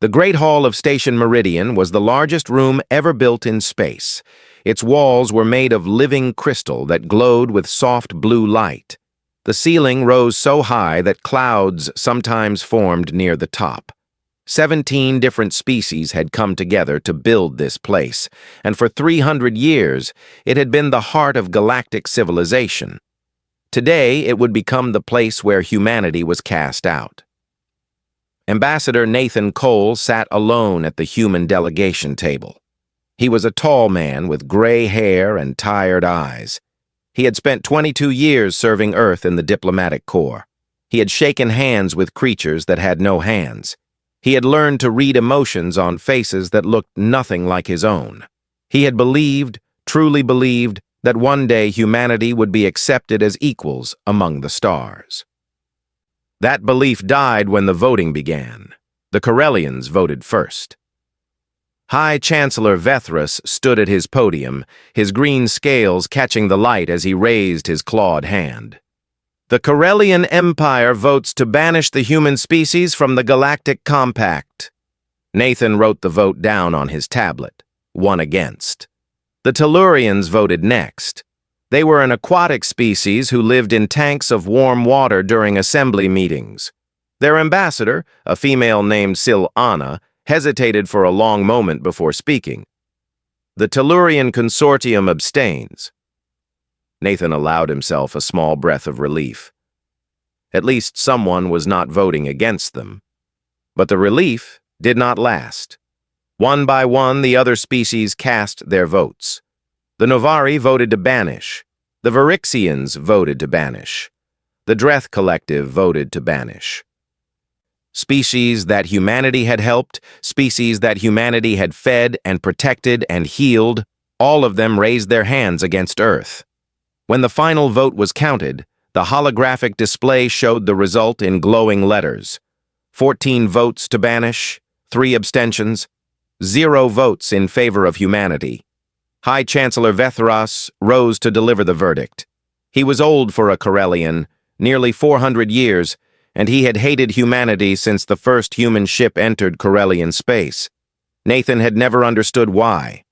The Great Hall of Station Meridian was the largest room ever built in space. Its walls were made of living crystal that glowed with soft blue light. The ceiling rose so high that clouds sometimes formed near the top. 17 different species had come together to build this place, and for 300 years it had been the heart of galactic civilization. Today it would become the place where humanity was cast out. Ambassador Nathan Cole sat alone at the human delegation table. He was a tall man with gray hair and tired eyes. He had spent 22 years serving Earth in the diplomatic corps. He had shaken hands with creatures that had no hands. He had learned to read emotions on faces that looked nothing like his own. He had believed, truly believed, that one day humanity would be accepted as equals among the stars. That belief died when the voting began. The Corellians voted first. High Chancellor Vethras stood at his podium, his green scales catching the light as he raised his clawed hand. The Corellian Empire votes to banish the human species from the Galactic Compact. Nathan wrote the vote down on his tablet, 1 against. The Tellurians voted next. They were an aquatic species who lived in tanks of warm water during assembly meetings. Their ambassador, a female named Sil'ana, hesitated for a long moment before speaking. The Tellurian consortium abstains. Nathan allowed himself a small breath of relief. At least someone was not voting against them. But the relief did not last. One by one, the other species cast their votes. The Novari voted to banish. The Varixians voted to banish. The Dreth Collective voted to banish. Species that humanity had helped, species that humanity had fed and protected and healed, all of them raised their hands against Earth. When the final vote was counted, the holographic display showed the result in glowing letters. 14 votes to banish, 3 abstentions, 0 votes in favor of humanity. High Chancellor Vethras rose to deliver the verdict. He was old for a Corellian, nearly 400 years, and he had hated humanity since the first human ship entered Corellian space. Nathan had never understood why.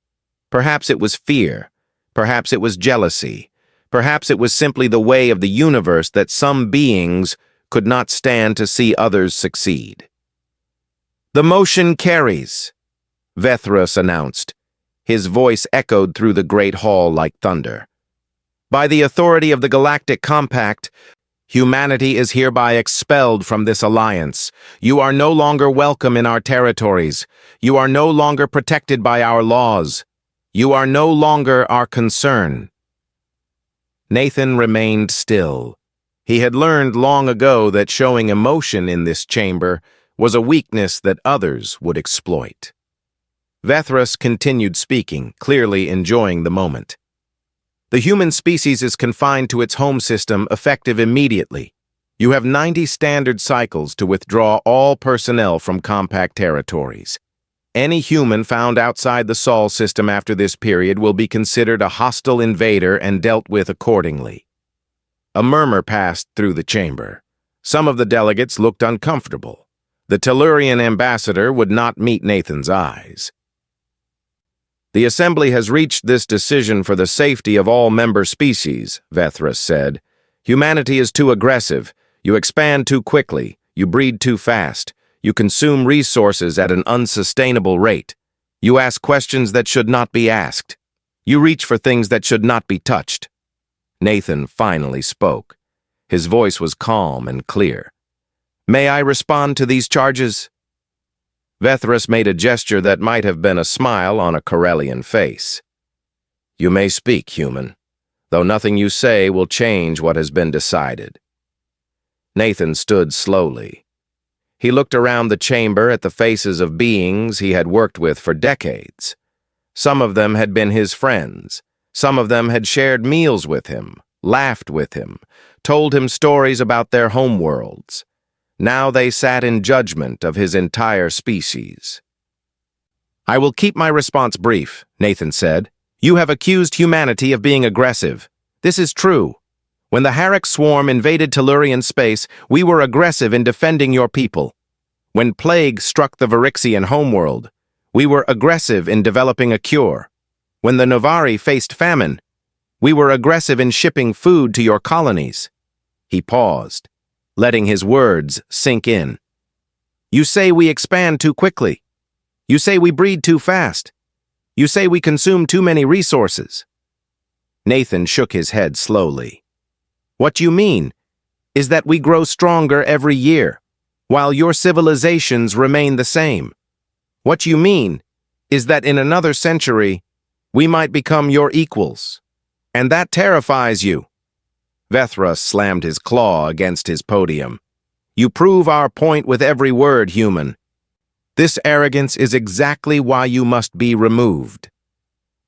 Perhaps it was fear. Perhaps it was jealousy. Perhaps it was simply the way of the universe that some beings could not stand to see others succeed. "The motion carries," Vethras announced. His voice echoed through the great hall like thunder. "By the authority of the Galactic Compact, humanity is hereby expelled from this alliance. You are no longer welcome in our territories. You are no longer protected by our laws. You are no longer our concern." Nathan remained still. He had learned long ago that showing emotion in this chamber was a weakness that others would exploit. Vethras continued speaking, clearly enjoying the moment. "The human species is confined to its home system, effective immediately. You have 90 standard cycles to withdraw all personnel from compact territories. Any human found outside the Sol system after this period will be considered a hostile invader and dealt with accordingly." A murmur passed through the chamber. Some of the delegates looked uncomfortable. The Tellurian ambassador would not meet Nathan's eyes. "The Assembly has reached this decision for the safety of all member species," Vethras said. "Humanity is too aggressive. You expand too quickly. You breed too fast. You consume resources at an unsustainable rate. You ask questions that should not be asked. You reach for things that should not be touched." Nathan finally spoke. His voice was calm and clear. "May I respond to these charges?" Vethras made a gesture that might have been a smile on a Corellian face. "You may speak, human, though nothing you say will change what has been decided." Nathan stood slowly. He looked around the chamber at the faces of beings he had worked with for decades. Some of them had been his friends. Some of them had shared meals with him, laughed with him, told him stories about their homeworlds. Now they sat in judgment of his entire species. "I will keep my response brief," Nathan said. "You have accused humanity of being aggressive. This is true. When the Harak swarm invaded Tellurian space, we were aggressive in defending your people. When plague struck the Varixian homeworld, we were aggressive in developing a cure. When the Novari faced famine, we were aggressive in shipping food to your colonies." He paused, letting his words sink in. "You say we expand too quickly. You say we breed too fast. You say we consume too many resources." Nathan shook his head slowly. "What you mean is that we grow stronger every year, while your civilizations remain the same. What you mean is that in another century, we might become your equals. And that terrifies you." Vethra slammed his claw against his podium. "You prove our point with every word, human. This arrogance is exactly why you must be removed."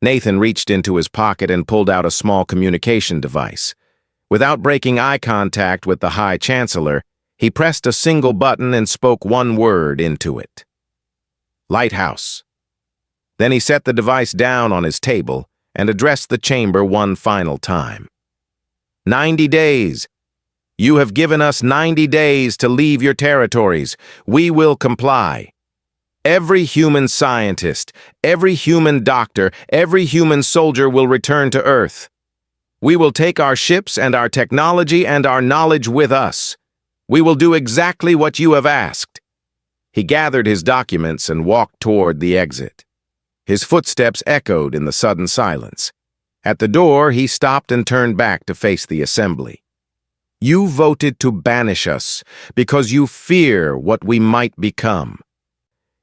Nathan reached into his pocket and pulled out a small communication device. Without breaking eye contact with the High Chancellor, he pressed a single button and spoke one word into it. "Lighthouse." Then he set the device down on his table and addressed the chamber one final time. 90 days. You have given us 90 days to leave your territories. We will comply. Every human scientist, every human doctor, every human soldier will return to Earth. We will take our ships and our technology and our knowledge with us. We will do exactly what you have asked." He gathered his documents and walked toward the exit. His footsteps echoed in the sudden silence. At the door, he stopped and turned back to face the assembly. "You voted to banish us because you fear what we might become.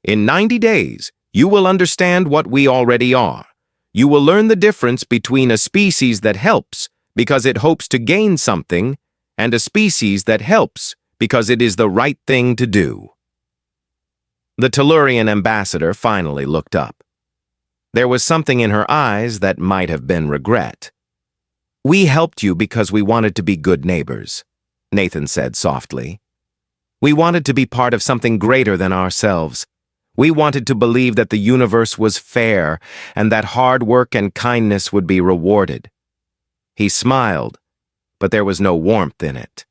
In 90 days, you will understand what we already are. You will learn the difference between a species that helps because it hopes to gain something and a species that helps because it is the right thing to do." The Tellurian ambassador finally looked up. There was something in her eyes that might have been regret. "We helped you because we wanted to be good neighbors," Nathan said softly. "We wanted to be part of something greater than ourselves. We wanted to believe that the universe was fair and that hard work and kindness would be rewarded." He smiled, but there was no warmth in it.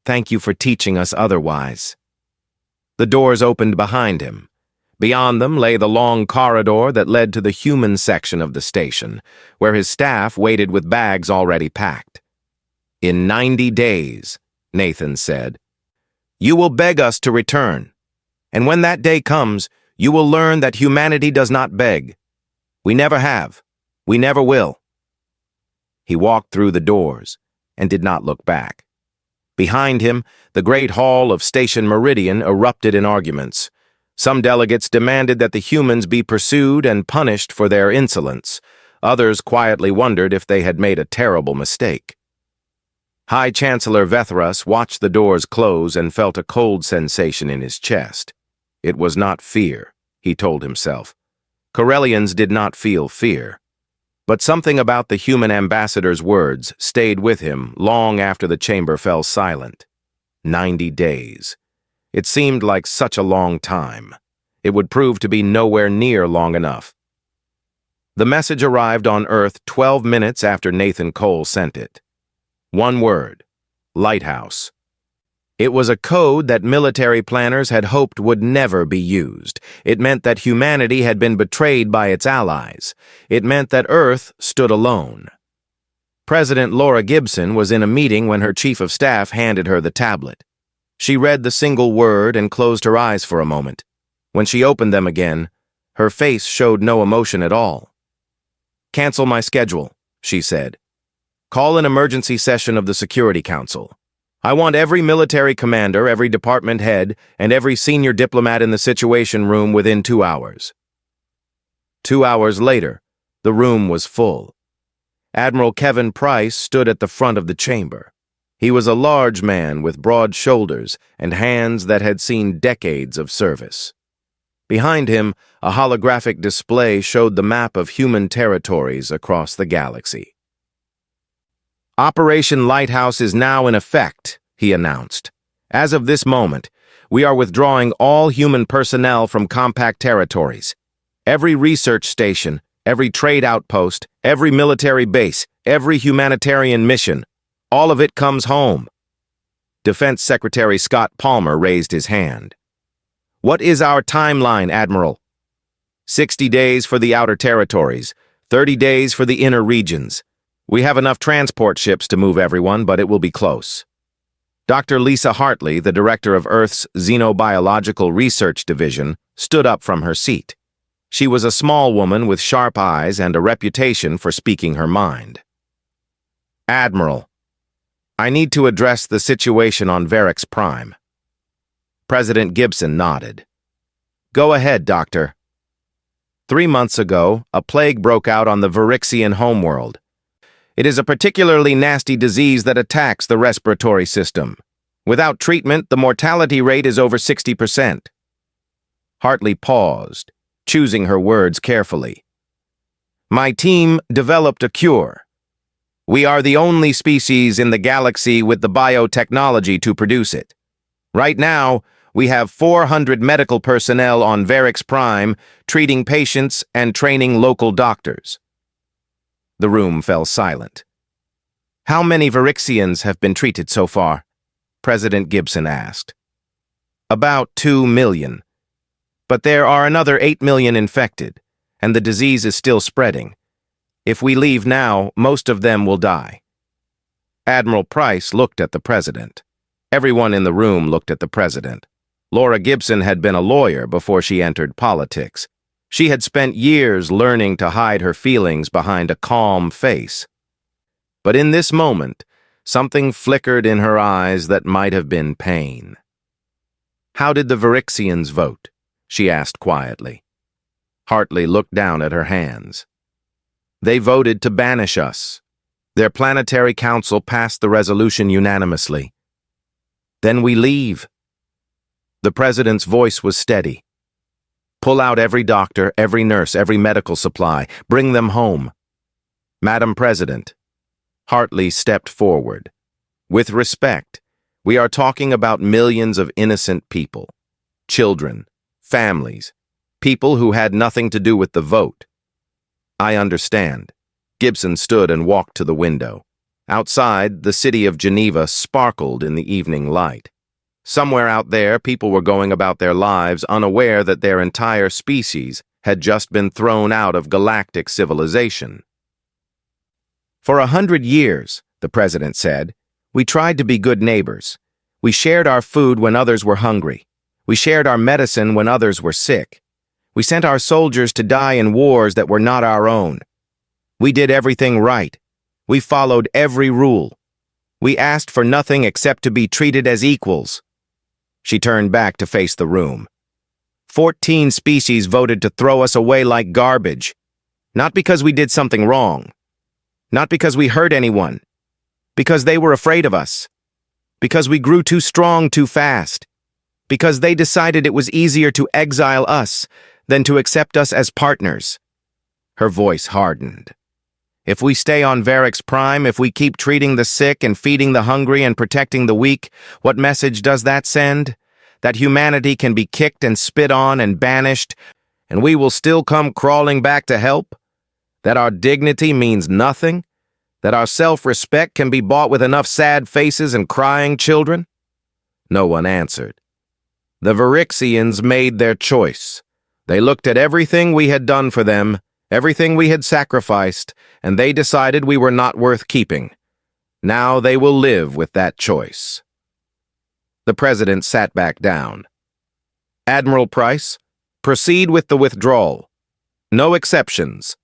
"Thank you for teaching us otherwise." The doors opened behind him. Beyond them lay the long corridor that led to the human section of the station, where his staff waited with bags already packed. "In 90 days, Nathan said, you will beg us to return. And when that day comes, you will learn that humanity does not beg. We never have. We never will." He walked through the doors and did not look back. Behind him, the great hall of Station Meridian erupted in arguments. Some delegates demanded that the humans be pursued and punished for their insolence. Others quietly wondered if they had made a terrible mistake. High Chancellor Vethras watched the doors close and felt a cold sensation in his chest. It was not fear, he told himself. Corellians did not feel fear. But something about the human ambassador's words stayed with him long after the chamber fell silent. 90 days. It seemed like such a long time. It would prove to be nowhere near long enough. The message arrived on Earth 12 minutes after Nathan Cole sent it. One word: lighthouse. It was a code that military planners had hoped would never be used. It meant that humanity had been betrayed by its allies. It meant that Earth stood alone. President Laura Gibson was in a meeting when her chief of staff handed her the tablet. She read the single word and closed her eyes for a moment. When she opened them again, her face showed no emotion at all. "Cancel my schedule," she said. "Call an emergency session of the Security Council. I want every military commander, every department head, and every senior diplomat in the Situation Room within 2 hours." 2 hours later, the room was full. Admiral Kevin Price stood at the front of the chamber. He was a large man with broad shoulders and hands that had seen decades of service. Behind him, a holographic display showed the map of human territories across the galaxy. "Operation Lighthouse is now in effect," he announced. "As of this moment, we are withdrawing all human personnel from compact territories. Every research station, every trade outpost, every military base, every humanitarian mission, all of it comes home." Defense Secretary Scott Palmer raised his hand. What is our timeline, Admiral? 60 days for the outer territories, 30 days for the inner regions. We have enough transport ships to move everyone, but it will be close. Dr. Lisa Hartley, the director of Earth's Xenobiological Research Division, stood up from her seat. She was a small woman with sharp eyes and a reputation for speaking her mind. Admiral, I need to address the situation on Varix Prime. President Gibson nodded. Go ahead, Doctor. 3 months ago, a plague broke out on the Varixian homeworld. It is a particularly nasty disease that attacks the respiratory system. Without treatment, the mortality rate is over 60%. Hartley paused, choosing her words carefully. My team developed a cure. We are the only species in the galaxy with the biotechnology to produce it. Right now, we have 400 medical personnel on Varix Prime treating patients and training local doctors. The room fell silent. How many Varixians have been treated so far? President Gibson asked. About 2 million. But there are another 8 million infected, and the disease is still spreading. If we leave now, most of them will die. Admiral Price looked at the president. Everyone in the room looked at the president. Laura Gibson had been a lawyer before she entered politics. She had spent years learning to hide her feelings behind a calm face. But in this moment, something flickered in her eyes that might have been pain. How did the Varixians vote? She asked quietly. Hartley looked down at her hands. They voted to banish us. Their planetary council passed the resolution unanimously. Then we leave. The president's voice was steady. Pull out every doctor, every nurse, every medical supply. Bring them home. Madam President. Hartley stepped forward. With respect, we are talking about millions of innocent people. Children, families, people who had nothing to do with the vote. I understand. Gibson stood and walked to the window. Outside, the city of Geneva sparkled in the evening light. Somewhere out there, people were going about their lives unaware that their entire species had just been thrown out of galactic civilization. For 100 years, the president said, we tried to be good neighbors. We shared our food when others were hungry. We shared our medicine when others were sick. We sent our soldiers to die in wars that were not our own. We did everything right. We followed every rule. We asked for nothing except to be treated as equals. She turned back to face the room. 14 species voted to throw us away like garbage. Not because we did something wrong. Not because we hurt anyone. Because they were afraid of us. Because we grew too strong too fast. Because they decided it was easier to exile us than to accept us as partners. Her voice hardened. If we stay on Varix Prime, if we keep treating the sick and feeding the hungry and protecting the weak, what message does that send? That humanity can be kicked and spit on and banished, and we will still come crawling back to help? That our dignity means nothing? That our self-respect can be bought with enough sad faces and crying children? No one answered. The Varixians made their choice. They looked at everything we had done for them, everything we had sacrificed, and they decided we were not worth keeping. Now they will live with that choice. The president sat back down. Admiral Price, proceed with the withdrawal. No exceptions.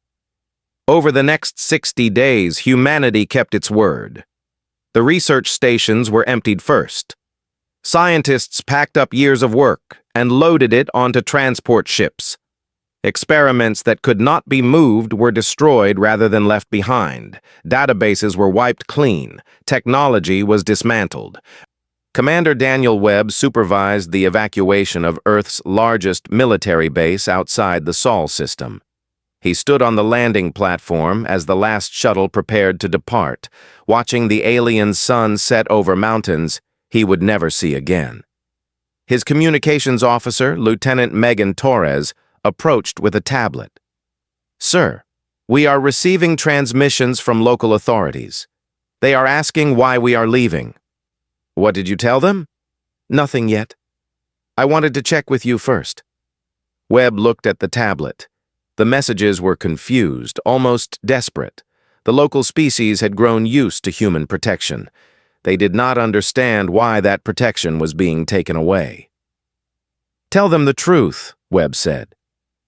Over the next 60 days, humanity kept its word. The research stations were emptied first. Scientists packed up years of work and loaded it onto transport ships. Experiments that could not be moved were destroyed rather than left behind. Databases were wiped clean. Technology was dismantled. Commander Daniel Webb supervised the evacuation of Earth's largest military base outside the Sol system. He stood on the landing platform as the last shuttle prepared to depart, watching the alien sun set over mountains he would never see again. His communications officer, Lieutenant Megan Torres, approached with a tablet. Sir, we are receiving transmissions from local authorities. They are asking why we are leaving. What did you tell them? Nothing yet. I wanted to check with you first. Webb looked at the tablet. The messages were confused, almost desperate. The local species had grown used to human protection. They did not understand why that protection was being taken away. Tell them the truth, Webb said.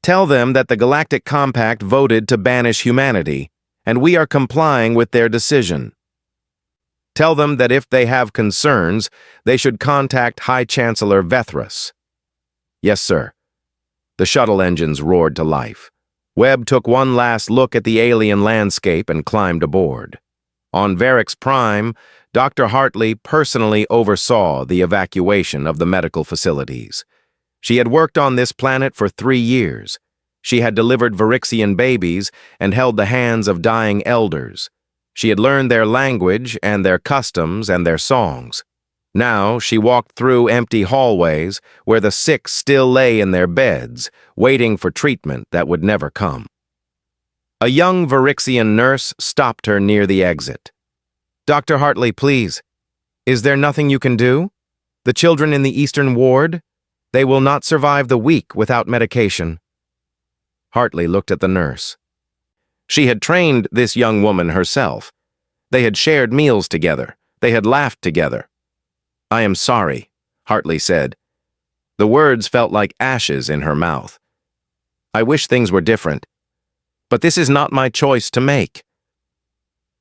Tell them that the Galactic Compact voted to banish humanity, and we are complying with their decision. Tell them that if they have concerns, they should contact High Chancellor Vethras. Yes, sir. The shuttle engines roared to life. Webb took one last look at the alien landscape and climbed aboard. On Varix Prime, Dr. Hartley personally oversaw the evacuation of the medical facilities. She had worked on this planet for 3 years. She had delivered Varixian babies and held the hands of dying elders. She had learned their language and their customs and their songs. Now she walked through empty hallways where the sick still lay in their beds, waiting for treatment that would never come. A young Varixian nurse stopped her near the exit. Dr. Hartley, please. Is there nothing you can do? The children in the Eastern Ward? They will not survive the week without medication. Hartley looked at the nurse. She had trained this young woman herself. They had shared meals together. They had laughed together. I am sorry, Hartley said. The words felt like ashes in her mouth. I wish things were different, but this is not my choice to make.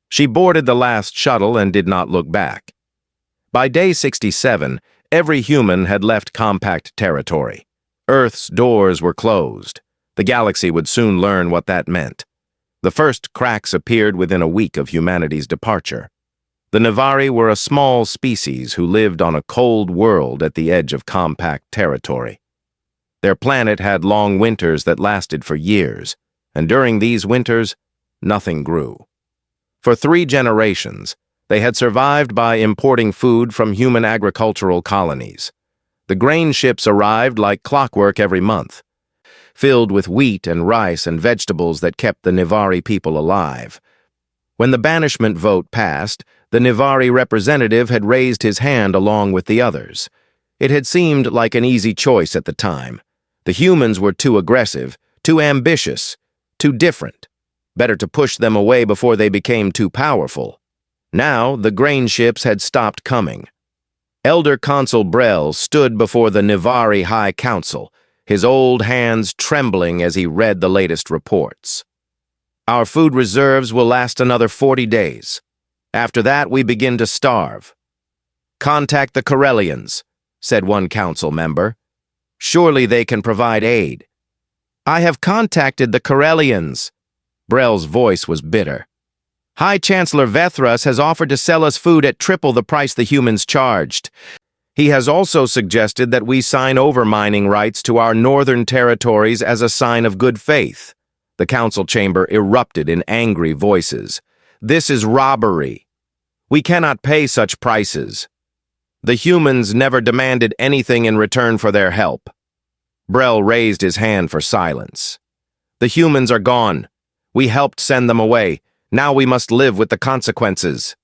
She boarded the last shuttle and did not look back. By day 67, every human had left compact territory. Earth's doors were closed. The galaxy would soon learn what that meant. The first cracks appeared within a week of humanity's departure. The Nevari were a small species who lived on a cold world at the edge of compact territory. Their planet had long winters that lasted for years, and during these winters, nothing grew. For 3 generations, they had survived by importing food from human agricultural colonies. The grain ships arrived like clockwork every month, filled with wheat and rice and vegetables that kept the Nevari people alive. When the banishment vote passed, the Nevari representative had raised his hand along with the others. It had seemed like an easy choice at the time. The humans were too aggressive, too ambitious, too different. Better to push them away before they became too powerful. Now, the grain ships had stopped coming. Elder Consul Brel stood before the Nevari High Council, his old hands trembling as he read the latest reports. Our food reserves will last another 40 days. After that, we begin to starve. Contact the Corellians, said one council member. Surely they can provide aid. I have contacted the Corellians. Brel's voice was bitter. High Chancellor Vethras has offered to sell us food at triple the price the humans charged. He has also suggested that we sign over mining rights to our northern territories as a sign of good faith. The council chamber erupted in angry voices. This is robbery. We cannot pay such prices. The humans never demanded anything in return for their help. Brel raised his hand for silence. The humans are gone. We helped send them away. Now we must live with the consequences.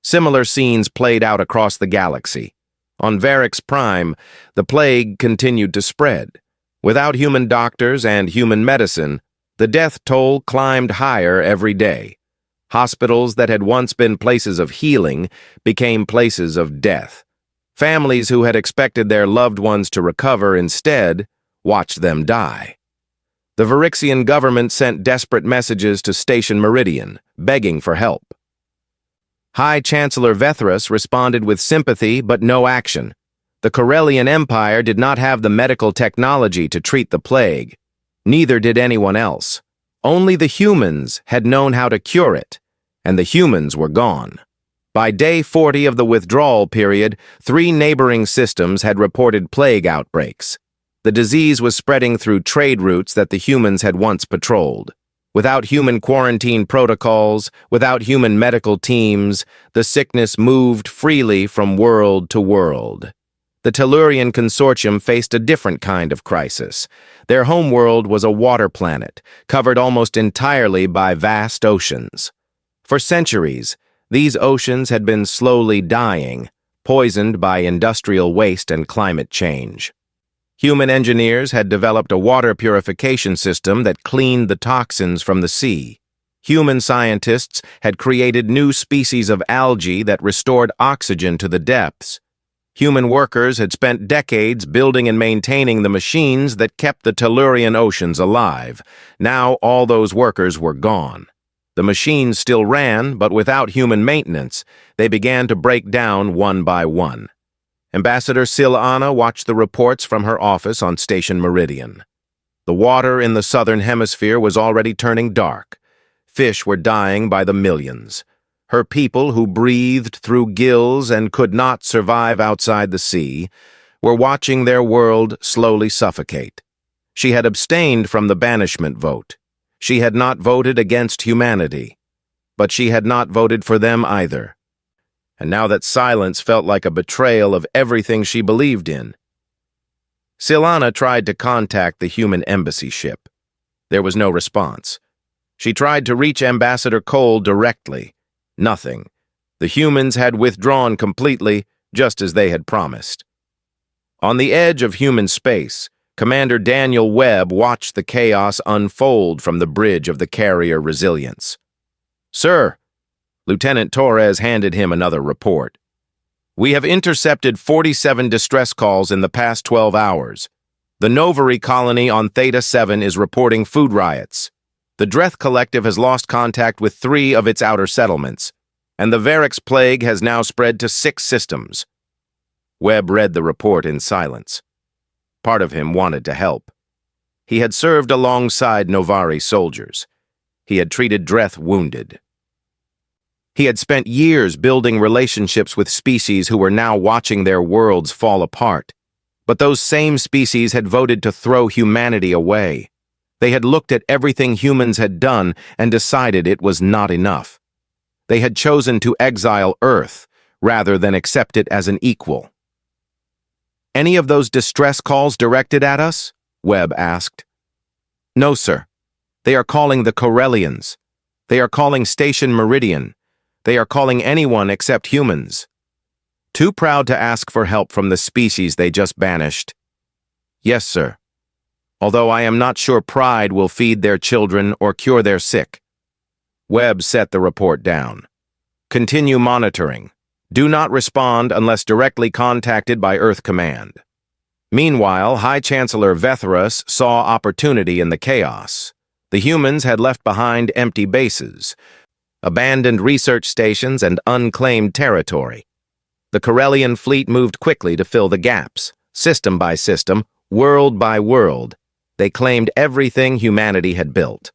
Similar scenes played out across the galaxy. On Varix Prime, the plague continued to spread. Without human doctors and human medicine, the death toll climbed higher every day. Hospitals that had once been places of healing became places of death. Families who had expected their loved ones to recover instead watched them die. The Varixian government sent desperate messages to Station Meridian, begging for help. High Chancellor Vethras responded with sympathy but no action. The Corellian Empire did not have the medical technology to treat the plague. Neither did anyone else. Only the humans had known how to cure it, and the humans were gone. By day 40 of the withdrawal period, 3 neighboring systems had reported plague outbreaks. The disease was spreading through trade routes that the humans had once patrolled. Without human quarantine protocols, without human medical teams, the sickness moved freely from world to world. The Tellurian Consortium faced a different kind of crisis. Their homeworld was a water planet, covered almost entirely by vast oceans. For centuries, these oceans had been slowly dying, poisoned by industrial waste and climate change. Human engineers had developed a water purification system that cleaned the toxins from the sea. Human scientists had created new species of algae that restored oxygen to the depths. Human workers had spent decades building and maintaining the machines that kept the Tellurian oceans alive. Now all those workers were gone. The machines still ran, but without human maintenance, they began to break down one by one. Ambassador Silana watched the reports from her office on Station Meridian. The water in the southern hemisphere was already turning dark. Fish were dying by the millions. Her people, who breathed through gills and could not survive outside the sea, were watching their world slowly suffocate. She had abstained from the banishment vote. She had not voted against humanity. But she had not voted for them either. And now that silence felt like a betrayal of everything she believed in. Silana tried to contact the human embassy ship. There was no response. She tried to reach Ambassador Cole directly. Nothing. The humans had withdrawn completely, just as they had promised. On the edge of human space, Commander Daniel Webb watched the chaos unfold from the bridge of the carrier Resilience. "Sir," Lieutenant Torres handed him another report. "We have intercepted 47 distress calls in the past 12 hours. The Novari colony on Theta 7 is reporting food riots. The Dreth Collective has lost contact with 3 of its outer settlements, and the Varix plague has now spread to 6 systems." Webb read the report in silence. Part of him wanted to help. He had served alongside Novari soldiers. He had treated Dreth wounded. He had spent years building relationships with species who were now watching their worlds fall apart. But those same species had voted to throw humanity away. They had looked at everything humans had done and decided it was not enough. They had chosen to exile Earth rather than accept it as an equal. "Any of those distress calls directed at us?" Webb asked. "No, sir. They are calling the Corellians. They are calling Station Meridian. They are calling anyone except humans. Too proud to ask for help from the species they just banished." "Yes, sir. Although I am not sure pride will feed their children or cure their sick." Webb set the report down. "Continue monitoring. Do not respond unless directly contacted by Earth Command." Meanwhile, High Chancellor Vethras saw opportunity in the chaos. The humans had left behind empty bases, abandoned research stations, and unclaimed territory. The Corellian fleet moved quickly to fill the gaps, system by system, world by world. They claimed everything humanity had built.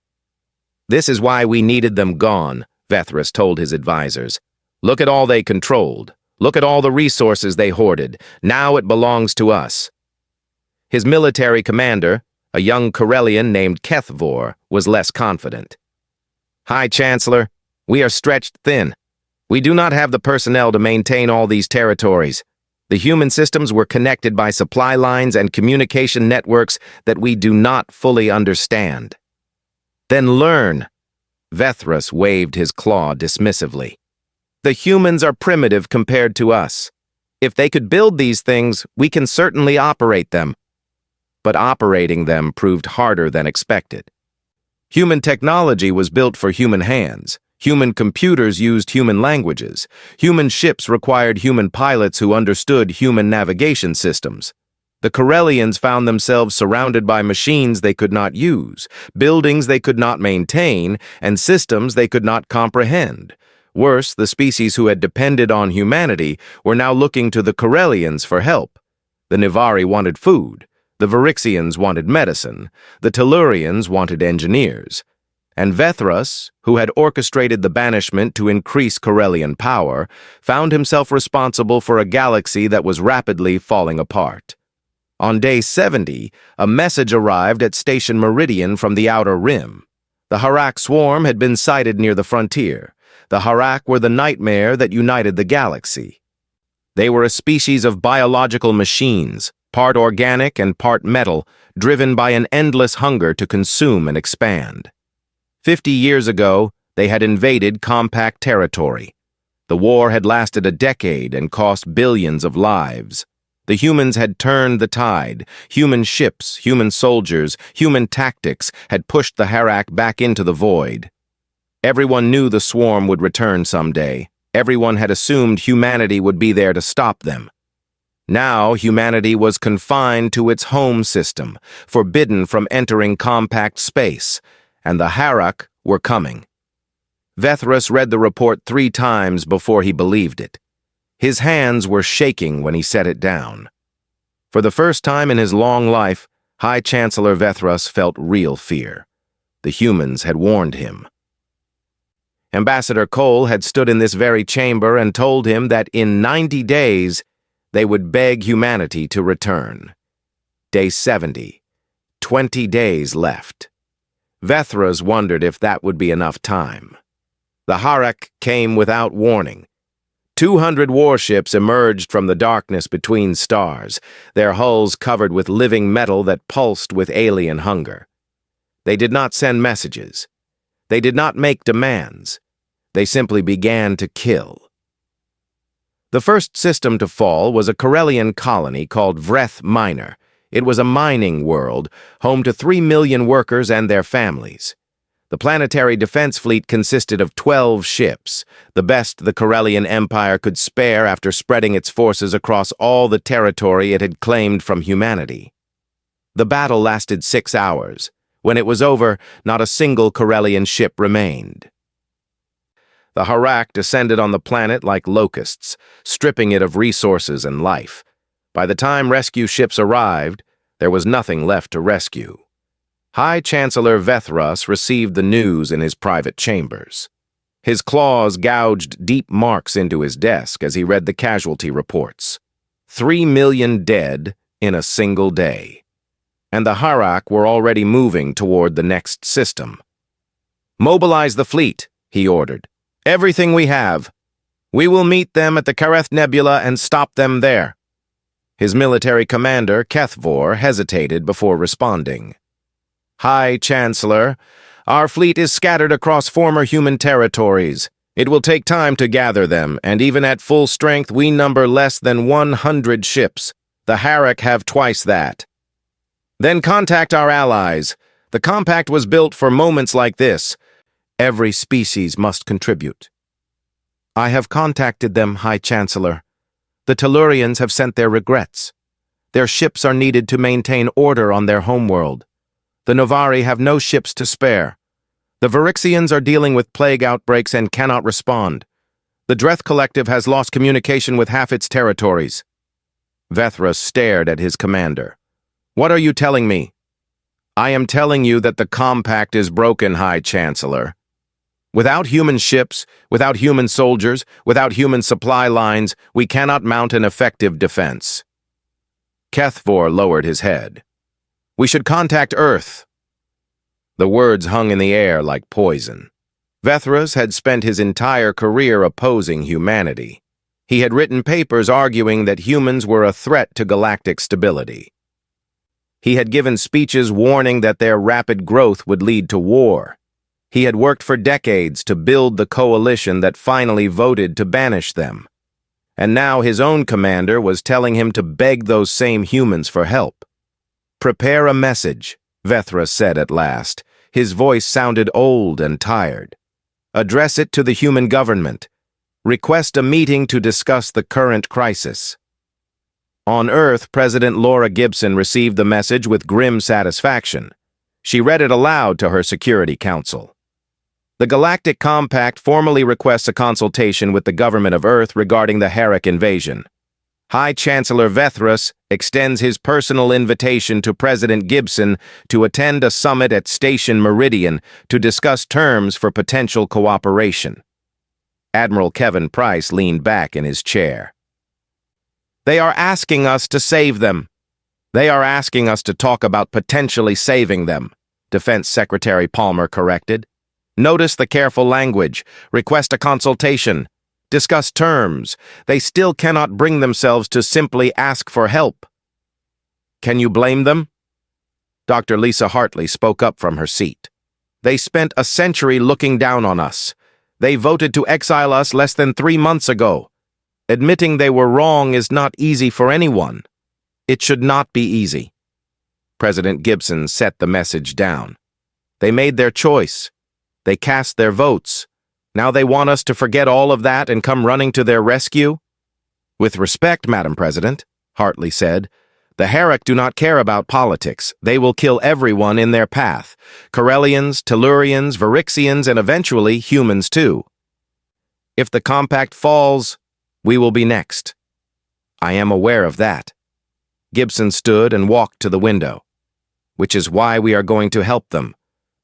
"This is why we needed them gone," Vethras told his advisors. "Look at all they controlled. Look at all the resources they hoarded. Now it belongs to us." His military commander, a young Corellian named Kethvor, was less confident. "High Chancellor, we are stretched thin. We do not have the personnel to maintain all these territories. The human systems were connected by supply lines and communication networks that we do not fully understand." "Then learn." Vethras waved his claw dismissively. "The humans are primitive compared to us. If they could build these things, we can certainly operate them." But operating them proved harder than expected. Human technology was built for human hands. Human computers used human languages. Human ships required human pilots who understood human navigation systems. The Corellians found themselves surrounded by machines they could not use, buildings they could not maintain, and systems they could not comprehend. Worse, the species who had depended on humanity were now looking to the Corellians for help. The Novari wanted food. The Varixians wanted medicine. The Tellurians wanted engineers. And Vethras, who had orchestrated the banishment to increase Corellian power, found himself responsible for a galaxy that was rapidly falling apart. On day 70, a message arrived at Station Meridian from the Outer Rim. The Harak swarm had been sighted near the frontier. The Harak were the nightmare that united the galaxy. They were a species of biological machines, part organic and part metal, driven by an endless hunger to consume and expand. 50 years ago, they had invaded compact territory. The war had lasted a decade and cost billions of lives. The humans had turned the tide. Human ships, human soldiers, human tactics had pushed the Harak back into the void. Everyone knew the swarm would return someday. Everyone had assumed humanity would be there to stop them. Now humanity was confined to its home system, forbidden from entering compact space, and the Harak were coming. Vethras read the report 3 times before he believed it. His hands were shaking when he set it down. For the first time in his long life, High Chancellor Vethras felt real fear. The humans had warned him. Ambassador Cole had stood in this very chamber and told him that in 90 days, they would beg humanity to return. Day 70. 20 days left. Vethras wondered if that would be enough time. The Harak came without warning. 200 warships emerged from the darkness between stars, their hulls covered with living metal that pulsed with alien hunger. They did not send messages. They did not make demands. They simply began to kill. The first system to fall was a Corellian colony called Vreth Minor. It was a mining world, home to 3 million workers and their families. The planetary defense fleet consisted of 12 ships, the best the Corellian Empire could spare after spreading its forces across all the territory it had claimed from humanity. The battle lasted 6 hours. When it was over, not a single Corellian ship remained. The Harak descended on the planet like locusts, stripping it of resources and life. By the time rescue ships arrived, there was nothing left to rescue. High Chancellor Vethras received the news in his private chambers. His claws gouged deep marks into his desk as he read the casualty reports. 3 million dead in a single day. And the Harak were already moving toward the next system. "Mobilize the fleet," he ordered. "Everything we have. We will meet them at the Kareth Nebula and stop them there." His military commander, Kethvor, hesitated before responding. "High Chancellor, our fleet is scattered across former human territories. It will take time to gather them, and even at full strength we number less than 100 ships. The Harak have twice that." "Then contact our allies. The compact was built for moments like this. Every species must contribute." "I have contacted them, High Chancellor. The Tellurians have sent their regrets. Their ships are needed to maintain order on their homeworld. The Novari have no ships to spare. The Verixians are dealing with plague outbreaks and cannot respond. The Dreth Collective has lost communication with half its territories." Vethras stared at his commander. "What are you telling me?" "I am telling you that the compact is broken, High Chancellor. Without human ships, without human soldiers, without human supply lines, we cannot mount an effective defense." Kethvor lowered his head. "We should contact Earth." The words hung in the air like poison. Vethras had spent his entire career opposing humanity. He had written papers arguing that humans were a threat to galactic stability. He had given speeches warning that their rapid growth would lead to war. He had worked for decades to build the coalition that finally voted to banish them. And now his own commander was telling him to beg those same humans for help. "Prepare a message," Vethras said at last. His voice sounded old and tired. "Address it to the human government. Request a meeting to discuss the current crisis." On Earth, President Laura Gibson received the message with grim satisfaction. She read it aloud to her Security Council. "The Galactic Compact formally requests a consultation with the government of Earth regarding the Harak invasion. High Chancellor Vethras extends his personal invitation to President Gibson to attend a summit at Station Meridian to discuss terms for potential cooperation." Admiral Kevin Price leaned back in his chair. "They are asking us to save them. They are asking us to talk about potentially saving them," Defense Secretary Palmer corrected. "Notice the careful language. Request a consultation. Discuss terms. They still cannot bring themselves to simply ask for help." "Can you blame them?" Dr. Lisa Hartley spoke up from her seat. "They spent a century looking down on us. They voted to exile us less than 3 months ago. Admitting they were wrong is not easy for anyone. It should not be easy. President Gibson set the message down. They made their choice. They cast their votes. Now they want us to forget all of that and come running to their rescue? With respect, Madam President, Hartley said, the Harak do not care about politics. They will kill everyone in their path. Corellians, Tellurians, Varixians, and eventually humans too. If the compact falls, we will be next. I am aware of that. Gibson stood and walked to the window. Which is why we are going to help them,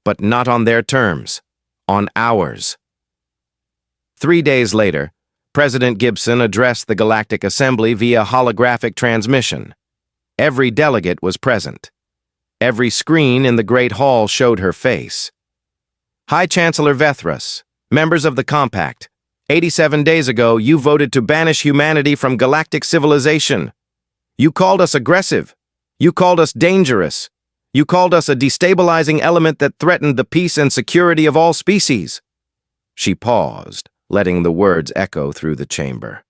but not on their terms, on ours. 3 days later, President Gibson addressed the Galactic Assembly via holographic transmission. Every delegate was present. Every screen in the Great Hall showed her face. High Chancellor Vethras, members of the Compact, 87 days ago you voted to banish humanity from galactic civilization. You called us aggressive. You called us dangerous. You called us a destabilizing element that threatened the peace and security of all species. She paused, letting the words echo through the chamber.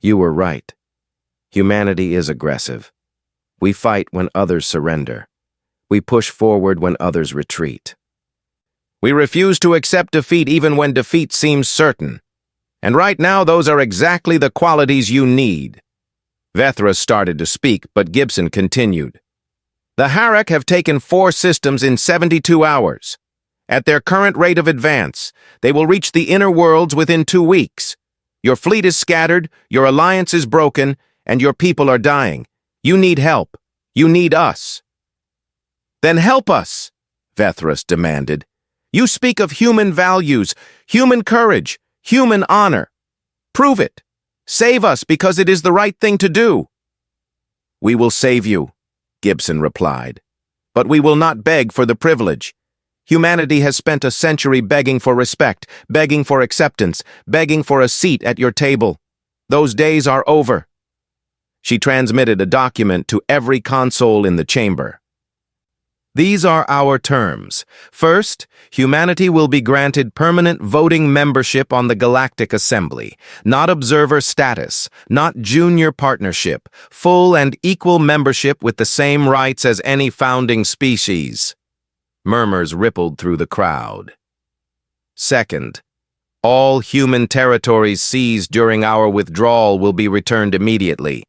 You were right. Humanity is aggressive. We fight when others surrender. We push forward when others retreat. We refuse to accept defeat even when defeat seems certain. And right now, those are exactly the qualities you need. Vethras started to speak, but Gibson continued. The Harak have taken 4 systems in 72 hours. At their current rate of advance, they will reach the inner worlds within 2 weeks. Your fleet is scattered, your alliance is broken, and your people are dying. You need help. You need us. Then help us, Vethras demanded. You speak of human values, human courage, human honor. Prove it. Save us because it is the right thing to do. We will save you, Gibson replied. But we will not beg for the privilege. Humanity has spent a century begging for respect, begging for acceptance, begging for a seat at your table. Those days are over. She transmitted a document to every console in the chamber. These are our terms. First, humanity will be granted permanent voting membership on the Galactic Assembly, not observer status, not junior partnership, full and equal membership with the same rights as any founding species. Murmurs rippled through the crowd. Second, all human territories seized during our withdrawal will be returned immediately.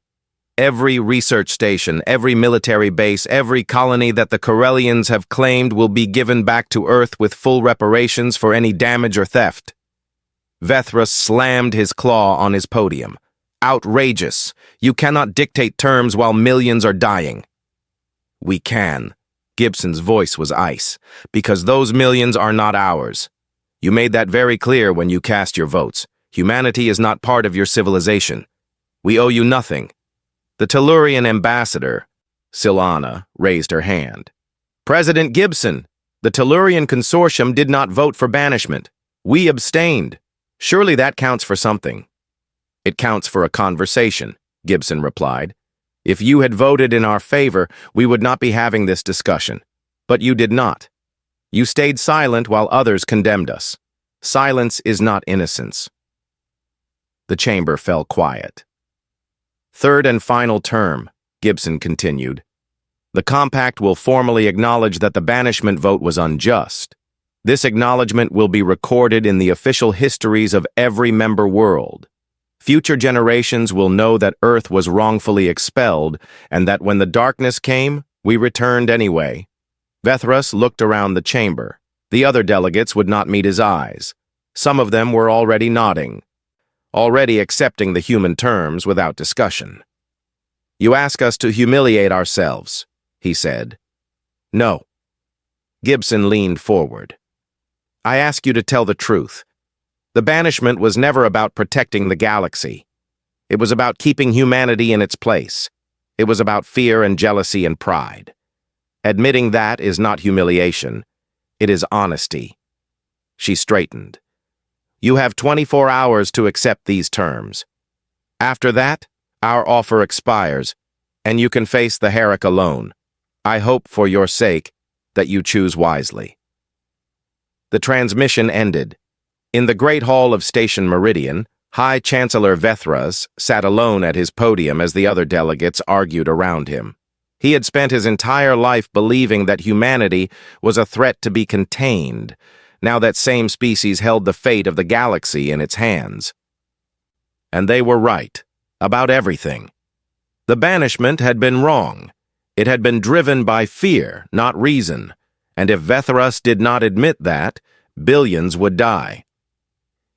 Every research station, every military base, every colony that the Corellians have claimed will be given back to Earth with full reparations for any damage or theft. Vethras slammed his claw on his podium. Outrageous! You cannot dictate terms while millions are dying. We can. Gibson's voice was ice. Because those millions are not ours. You made that very clear when you cast your votes. Humanity is not part of your civilization. We owe you nothing. The Tellurian ambassador, Silana, raised her hand. President Gibson, the Tellurian consortium did not vote for banishment. We abstained. Surely that counts for something. It counts for a conversation, Gibson replied. If you had voted in our favor, we would not be having this discussion. But you did not. You stayed silent while others condemned us. Silence is not innocence. The chamber fell quiet. Third and final term, Gibson continued. The compact will formally acknowledge that the banishment vote was unjust. This acknowledgement will be recorded in the official histories of every member world. Future generations will know that Earth was wrongfully expelled and that when the darkness came, we returned anyway. Vethras looked around the chamber. The other delegates would not meet his eyes. Some of them were already nodding, already accepting the human terms without discussion. You ask us to humiliate ourselves, he said. No. Gibson leaned forward. I ask you to tell the truth. The banishment was never about protecting the galaxy. It was about keeping humanity in its place. It was about fear and jealousy and pride. Admitting that is not humiliation. It is honesty. She straightened. You have 24 hours to accept these terms. After that, our offer expires, and you can face the Harak alone. I hope, for your sake, that you choose wisely. The transmission ended. In the Great Hall of Station Meridian, High Chancellor Vethras sat alone at his podium as the other delegates argued around him. He had spent his entire life believing that humanity was a threat to be contained. Now that same species held the fate of the galaxy in its hands. And they were right, about everything. The banishment had been wrong. It had been driven by fear, not reason, and if Vethras did not admit that, billions would die.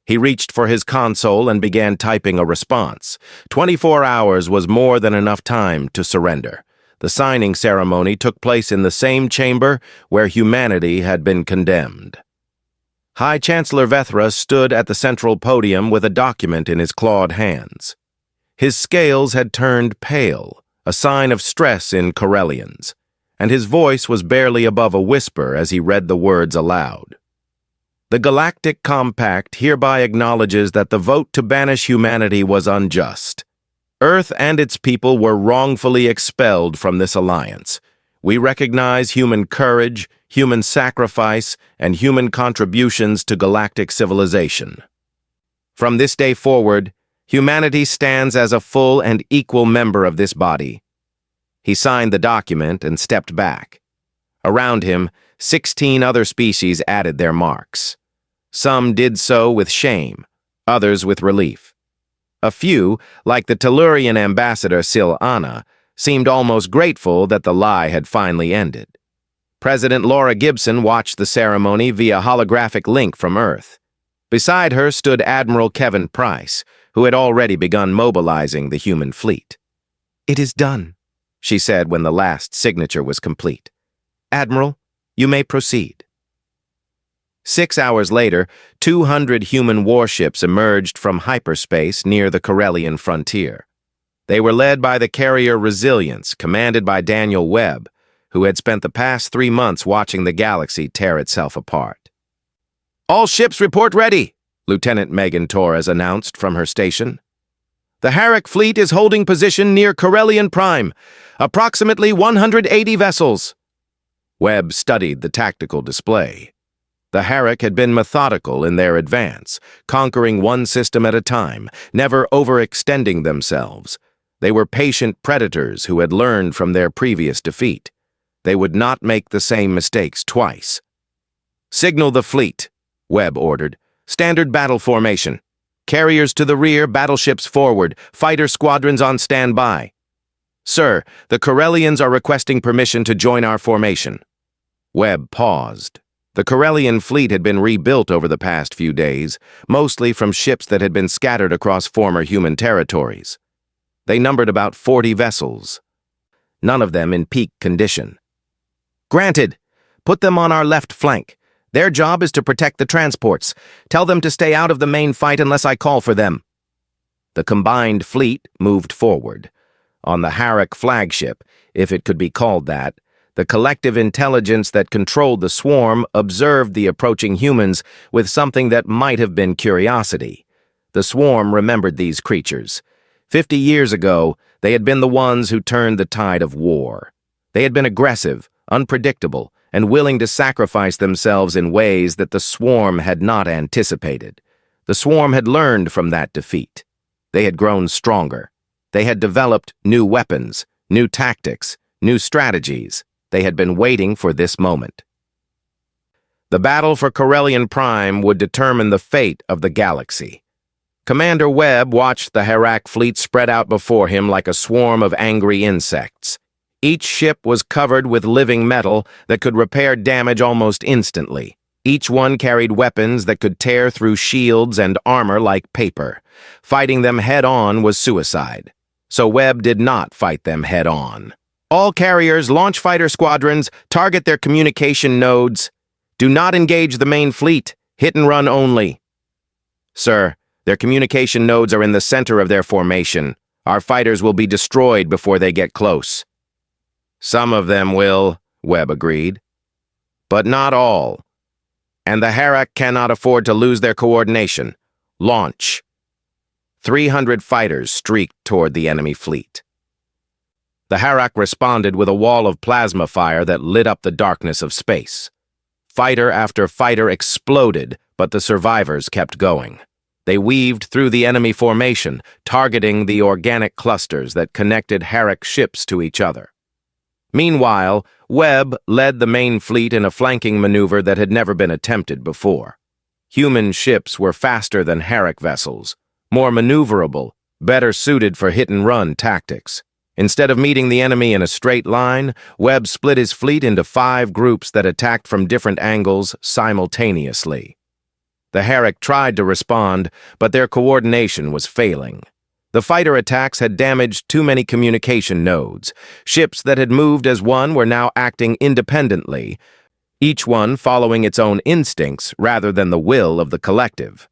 He reached for his console and began typing a response. 24 hours was more than enough time to surrender. The signing ceremony took place in the same chamber where humanity had been condemned. High Chancellor Vethras stood at the central podium with a document in his clawed hands. His scales had turned pale, a sign of stress in Corellians, and his voice was barely above a whisper as he read the words aloud. The Galactic Compact hereby acknowledges that the vote to banish humanity was unjust. Earth and its people were wrongfully expelled from this alliance. We recognize human courage, human sacrifice, and human contributions to galactic civilization. From this day forward, humanity stands as a full and equal member of this body. He signed the document and stepped back. Around him, 16 other species added their marks. Some did so with shame, others with relief. A few, like the Tellurian ambassador Sil'ana, seemed almost grateful that the lie had finally ended. President Laura Gibson watched the ceremony via holographic link from Earth. Beside her stood Admiral Kevin Price, who had already begun mobilizing the human fleet. "It is done," she said when the last signature was complete. "Admiral, you may proceed." 6 hours later, 200 human warships emerged from hyperspace near the Corellian frontier. They were led by the carrier Resilience, commanded by Daniel Webb, who had spent the past 3 months watching the galaxy tear itself apart. "All ships report ready," Lieutenant Megan Torres announced from her station. "The Harak fleet is holding position near Corellian Prime, approximately 180 vessels." Webb studied the tactical display. The Harak had been methodical in their advance, conquering one system at a time, never overextending themselves. They were patient predators who had learned from their previous defeat. They would not make the same mistakes twice. "Signal the fleet," Webb ordered. "Standard battle formation. Carriers to the rear, battleships forward, fighter squadrons on standby." "Sir, the Corellians are requesting permission to join our formation." Webb paused. The Corellian fleet had been rebuilt over the past few days, mostly from ships that had been scattered across former human territories. They numbered about 40 vessels, none of them in peak condition. "Granted. Put them on our left flank. Their job is to protect the transports. Tell them to stay out of the main fight unless I call for them." The combined fleet moved forward. On the Harak flagship, if it could be called that, the collective intelligence that controlled the swarm observed the approaching humans with something that might have been curiosity. The swarm remembered these creatures. 50 years ago, they had been the ones who turned the tide of war. They had been aggressive, unpredictable, and willing to sacrifice themselves in ways that the swarm had not anticipated. The swarm had learned from that defeat. They had grown stronger. They had developed new weapons, new tactics, new strategies. They had been waiting for this moment. The battle for Corellian Prime would determine the fate of the galaxy. Commander Webb watched the Harak fleet spread out before him like a swarm of angry insects. Each ship was covered with living metal that could repair damage almost instantly. Each one carried weapons that could tear through shields and armor like paper. Fighting them head-on was suicide. So Webb did not fight them head-on. "All carriers, launch fighter squadrons, target their communication nodes. Do not engage the main fleet. Hit and run only." "Sir, their communication nodes are in the center of their formation. Our fighters will be destroyed before they get close." "Some of them will," Webb agreed. "But not all. And the Harak cannot afford to lose their coordination. Launch." 300 fighters streaked toward the enemy fleet. The Harak responded with a wall of plasma fire that lit up the darkness of space. Fighter after fighter exploded, But the survivors kept going. They weaved through the enemy formation, targeting the organic clusters that connected Harak ships to each other. Meanwhile, Webb led the main fleet in a flanking maneuver that had never been attempted before. Human ships were faster than Harak vessels, more maneuverable, better suited for hit-and-run tactics. Instead of meeting the enemy in a straight line, Webb split his fleet into 5 groups that attacked from different angles simultaneously. The Harak tried to respond, but their coordination was failing. The fighter attacks had damaged too many communication nodes. Ships that had moved as one were now acting independently, each one following its own instincts rather than the will of the collective.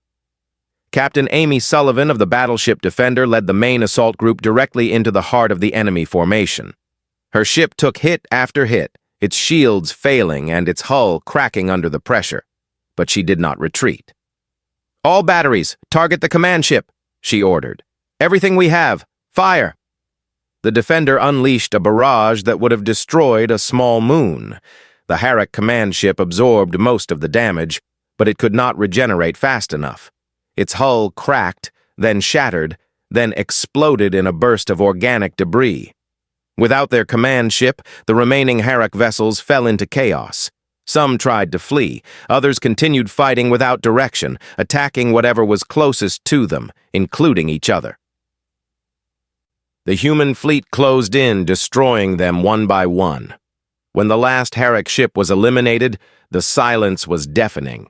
Captain Amy Sullivan of the Battleship Defender led the main assault group directly into the heart of the enemy formation. Her ship took hit after hit, its shields failing and its hull cracking under the pressure. But she did not retreat. "All batteries, target the command ship," she ordered. "Everything we have, fire!" The Defender unleashed a barrage that would have destroyed a small moon. The Harak command ship absorbed most of the damage, but it could not regenerate fast enough. Its hull cracked, then shattered, then exploded in a burst of organic debris. Without their command ship, the remaining Harak vessels fell into chaos. Some tried to flee, others continued fighting without direction, attacking whatever was closest to them, including each other. The human fleet closed in, destroying them one by one. When the last Harak ship was eliminated, the silence was deafening.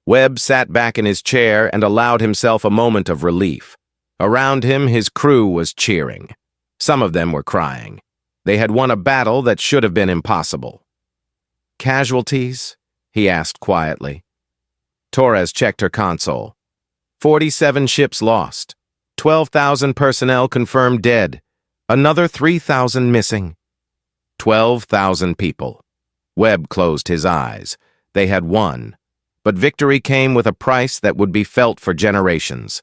Webb sat back in his chair and allowed himself a moment of relief. Around him, his crew was cheering. Some of them were crying. They had won a battle that should have been impossible. "Casualties?" he asked quietly. Torres checked her console. 47 ships lost. 12,000 personnel confirmed dead. Another 3,000 missing. 12,000 people. Webb closed his eyes. They had won. But victory came with a price that would be felt for generations.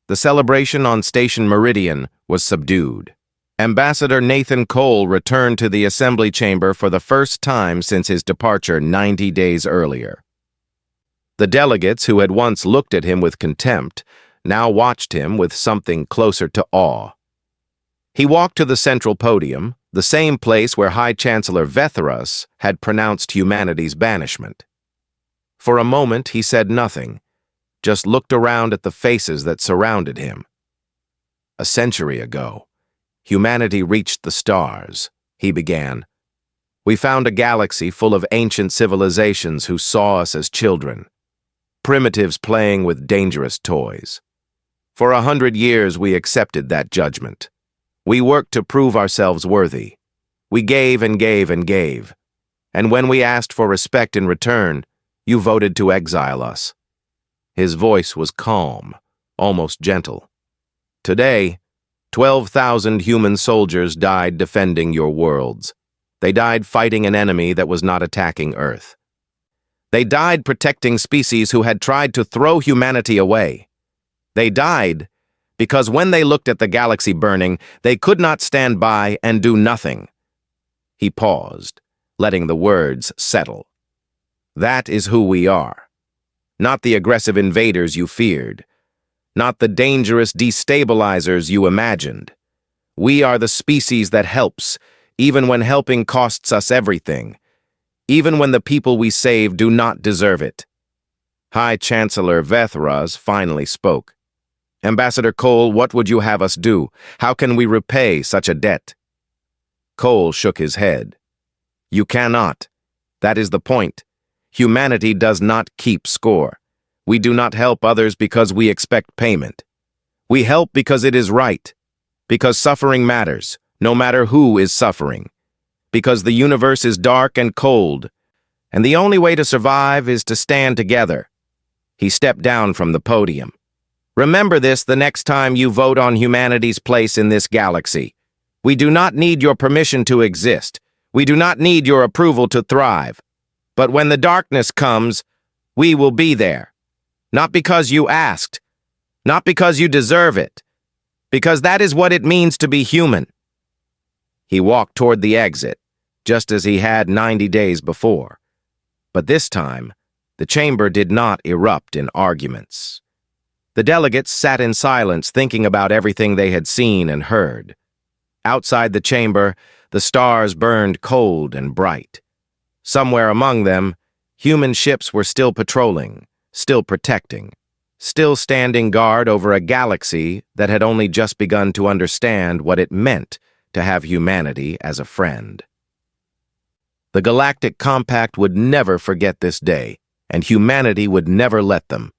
The celebration on Station Meridian was subdued. Ambassador Nathan Cole returned to the assembly chamber for the first time since his departure 90 days earlier. The delegates who had once looked at him with contempt now watched him with something closer to awe. He walked to the central podium, the same place where High Chancellor Vethras had pronounced humanity's banishment. For a moment he said nothing, just looked around at the faces that surrounded him. "A century ago, humanity reached the stars," he began. "We found a galaxy full of ancient civilizations who saw us as children, primitives playing with dangerous toys. For 100 years we accepted that judgment. We worked to prove ourselves worthy. We gave and gave and gave. And when we asked for respect in return, you voted to exile us." His voice was calm, almost gentle. "Today, 12,000 human soldiers died defending your worlds. They died fighting an enemy that was not attacking Earth. They died protecting species who had tried to throw humanity away. They died because when they looked at the galaxy burning, they could not stand by and do nothing." He paused, letting the words settle. "That is who we are. Not the aggressive invaders you feared. Not the dangerous destabilizers you imagined. We are the species that helps, even when helping costs us everything. Even when the people we save do not deserve it." High Chancellor Vethras finally spoke. "Ambassador Cole, what would you have us do? How can we repay such a debt?" Cole shook his head. "You cannot. That is the point. Humanity does not keep score. We do not help others because we expect payment. We help because it is right. Because suffering matters, no matter who is suffering. Because the universe is dark and cold, and the only way to survive is to stand together." He stepped down from the podium. "Remember this the next time you vote on humanity's place in this galaxy. We do not need your permission to exist. We do not need your approval to thrive. But when the darkness comes, we will be there. Not because you asked, not because you deserve it, because that is what it means to be human." He walked toward the exit, just as he had 90 days before. But this time, The chamber did not erupt in arguments. The delegates sat in silence, thinking about everything they had seen and heard. Outside the chamber, the stars burned cold and bright. Somewhere among them, human ships were still patrolling, still protecting, still standing guard over a galaxy that had only just begun to understand what it meant to have humanity as a friend. The Galactic Compact would never forget this day, and humanity would never let them.